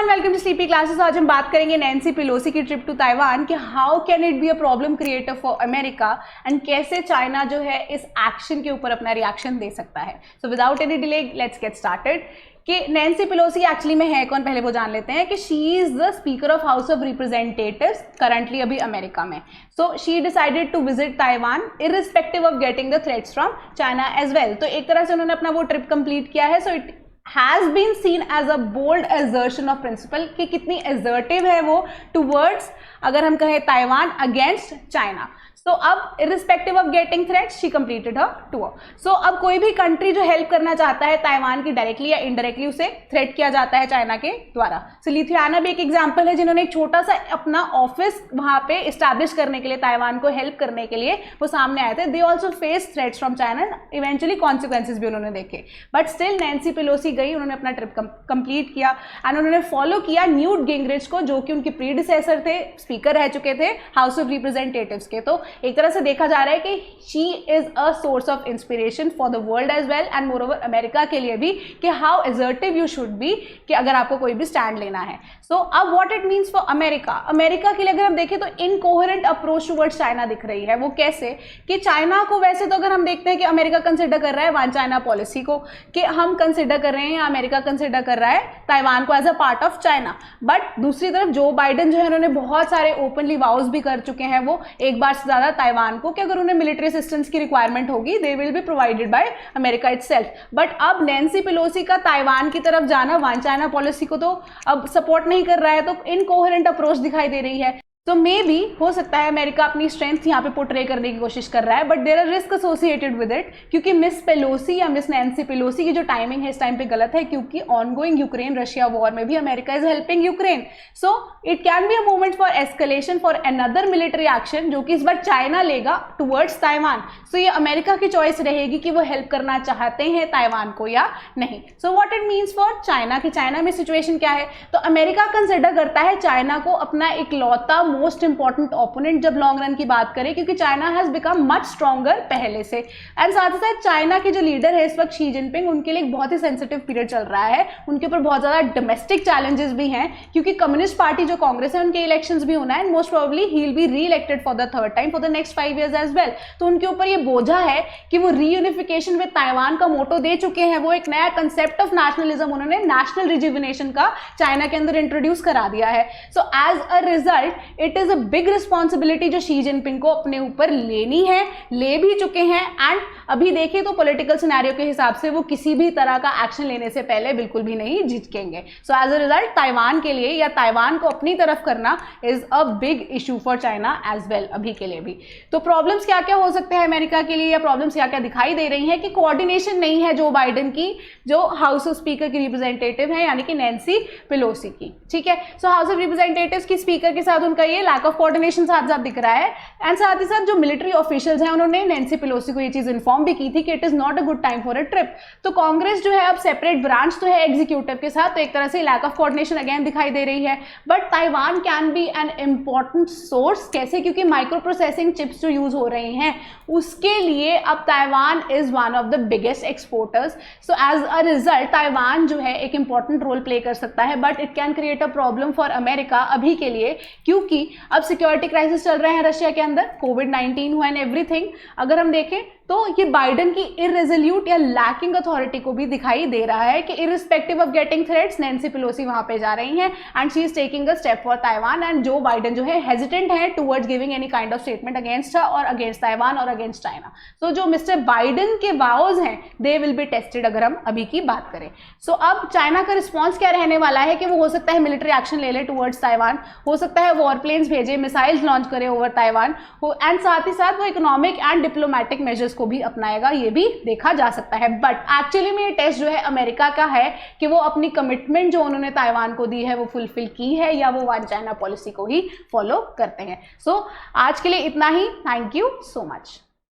Everyone, welcome to sleepy classes. आज हम बात करेंगे नैन्सी पेलोसी की ट्रिप टू ताइवान कि how can it be a problem creator for America and कैसे चाइना जो है इस एक्शन के ऊपर अपना रिएक्शन दे सकता है। So without any delay let's get started कि नैन्सी पेलोसी एक्चुअली में है कौन, पहले वो जान लेते हैं कि she is the speaker of house of representatives currently अभी अमेरिका में। So she decided to visit Taiwan irrespective of getting the threats from China as well. तो एक तरह से उन्होंने अपना वो ट्रिप कंप्लीट किया है। So it has been seen as a bold assertion of principle कि कितनी assertive है वो towards अगर हम कहें ताइवान अगेंस्ट चाइना। तो अब irrespective of getting threats she completed her tour। so अब कोई भी कंट्री जो हेल्प करना चाहता है ताइवान की डायरेक्टली या इनडायरेक्टली उसे थ्रेट किया जाता है चाइना के द्वारा। सो लिथुआनिया भी एक एग्जांपल है जिन्होंने एक छोटा सा अपना ऑफिस वहां पे इस्टेब्लिश करने के लिए ताइवान को हेल्प करने के लिए वो सामने आए थे। They also face threats from China, eventually consequences भी उन्होंने देखे, बट स्टिल नैन्सी पेलोसी गई, उन्होंने अपना ट्रिप कंप्लीट किया एंड उन्होंने फॉलो किया न्यूट गिंगरिच को जो कि उनके प्रीडिसेसर थे, स्पीकर रह चुके थे हाउस ऑफ रिप्रेजेंटेटिव्स के। तो एक तरह से देखा जा रहा है कि she is a source of inspiration for the world as well and moreover America के लिए भी कि how assertive you should be कि अगर आपको कोई भी स्टैंड लेना है। सो अब what it means for America, America के लिए अगर हम देखें तो इनकोहेरेंट अप्रोच टुवर्ड्स चाइना दिख रही है। वो कैसे कि चाइना को वैसे तो अगर हम देखते हैं कि अमेरिका कंसिडर कर रहा है वन चाइना पॉलिसी को कि हम कंसिडर कर रहे हैं या अमेरिका कंसिडर कर रहा है ताइवान को as a part of China, but दूसरी तरफ जो बाइडेन जो है उन्होंने बहुत सारे ओपनली वाउज भी कर चुके हैं वो एक बार से ज्यादा ताइवान को कि अगर उन्हें मिलिट्री असिस्टेंस की रिक्वायरमेंट होगी they will be provided by America itself. But अब नैन्सी पेलोसी का ताइवान की तरफ जाना वन चाइना पॉलिसी को तो अब सपोर्ट नहीं कर रहा है, तो इनकोहेरेंट अप्रोच दिखाई दे रही है। तो मे बी हो सकता है अमेरिका अपनी स्ट्रेंथ यहाँ पे पोर्ट्रे करने की कोशिश कर रहा है, but there are risk associated with it क्योंकि मिस पेलोसी या मिस नैन्सी पेलोसी की जो टाइमिंग है इस टाइम पे गलत है क्योंकि ऑनगोइंग यूक्रेन रशिया वॉर में भी America is helping Ukraine. So it can be a moment for escalation for another military action जो कि इस बार चाइना लेगा टुवर्ड्स ताइवान। सो ये अमेरिका की चॉइस रहेगी कि वो हेल्प करना चाहते हैं ताइवान को या नहीं। So what it means for China कि चाइना में सिचुएशन क्या है, तो अमेरिका कंसिडर करता है चाइना को अपना इकलौता मोस्ट इंपॉर्टेंट ओपोनेंट जब लॉन्ग रन की बात करें क्योंकि China has become much stronger पहले से। एंड साथ ही साथ चाइना के जो लीडर है इस वक्त शी जिनपिंग, उनके लिए एक बहुत ही सेंसिटिव पीरियड चल रहा है, उनके ऊपर बहुत ज्यादा डोमेस्टिक चैलेंजेस भी हैं क्योंकि कम्युनिस्ट पार्टी जो कांग्रेस है उनके इलेक्शंस भी होना है and most probably he will be reelected for the third time for the next 5 years as well. तो उनके ऊपर ये बोझा है कि वो रीयूनिफिकेशन विद ताइवान का मोटो दे चुके हैं, वो एक नया कंसेप्ट ऑफ नेशनलिज्म उन्होंने नेशनल रिजुविनेशन का चाइना के अंदर इंट्रोड्यूस करा दिया है। So as a result it is a big responsibility जो शी जिनपिंग को अपने ऊपर लेनी है, ले भी चुके हैं एंड अभी देखें तो पॉलिटिकल सिनेरियो के हिसाब से वो किसी भी तरह का एक्शन लेने से पहले बिल्कुल भी नहीं झिझकेंगे। So as a result Taiwan के लिए या ताइवान को अपनी तरफ करना is a big issue for China as well अभी के लिए भी। तो प्रॉब्लम्स क्या क्या हो सकते हैं अमेरिका के लिए या प्रॉब्लम्स क्या क्या दिखाई दे रही है कि कोऑर्डिनेशन नहीं है जो बाइडेन की जो हाउस ऑफ स्पीकर की रिप्रेजेंटेटिव है यानी कि नैन्सी पेलोसी की। ठीक है, सो हाउस ऑफ रिप्रेजेंटेटिव्स की स्पीकर के साथ उनका ये लैक ऑफ कोऑर्डिनेशन साथ साथ दिख रहा है एंड साथ ही साथ जो मिलिट्री ऑफिशियल्स हैं उन्होंने नैन्सी पेलोसी को ये चीज इन्फॉर्म भी की थी कि it is not a good time for a trip. तो कांग्रेस जो है अब सेपरेट ब्रांच तो है एग्जीक्यूटिव के साथ, तो एक तरह से लैक ऑफ कोऑर्डिनेशन अगेन दिखाई दे रही है। But Taiwan can be an important source, कैसे, क्योंकि माइक्रो प्रोसेसिंग चिप्स जो यूज हो रही हैं उसके लिए अब Taiwan is one of the biggest exporters. So as a result Taiwan जो है एक इंपॉर्टेंट रोल प्ले कर सकता है, but it can create a problem for America अभी के लिए क्योंकि अब सिक्योरिटी क्राइसिस चल रहे हैं रशिया के अंदर, कोविड-19 हुआ एंड एवरीथिंग। अगर हम देखें तो ये बाइडेन की इररेजोल्यूट या लैकिंग अथॉरिटी को भी दिखाई दे रहा है कि irrespective of getting threats Nancy Pelosi वहां पे जा रही हैं and she is taking a step for Taiwan and Joe Biden जो है हेजिटेंट है towards giving any kind of statement against her और अगेंस्ट ताइवान और अगेंस्ट चाइना। सो जो मिस्टर बाइडेन के वाउज हैं दे विल बी टेस्टेड अगर हम अभी की बात करें। सो अब चाइना का रिस्पॉन्स क्या रहने वाला है कि वो हो सकता है मिलिट्री एक्शन ले ले टुवर्ड्स ताइवान, हो सकता है वॉर प्लेन्स भेजे, मिसाइल्स लॉन्च करे ओवर ताइवान एंड साथ ही साथ वो इकोनॉमिक एंड डिप्लोमेटिक मेजर्स को भी अपनाएगा, ये भी देखा जा सकता है। बट एक्चुअली में ये टेस्ट जो है अमेरिका का है कि वो अपनी कमिटमेंट जो उन्होंने ताइवान को दी है वो फुलफिल की है या वो वन चाइना पॉलिसी को ही फॉलो करते हैं। सो आज के लिए इतना ही। Thank you so much.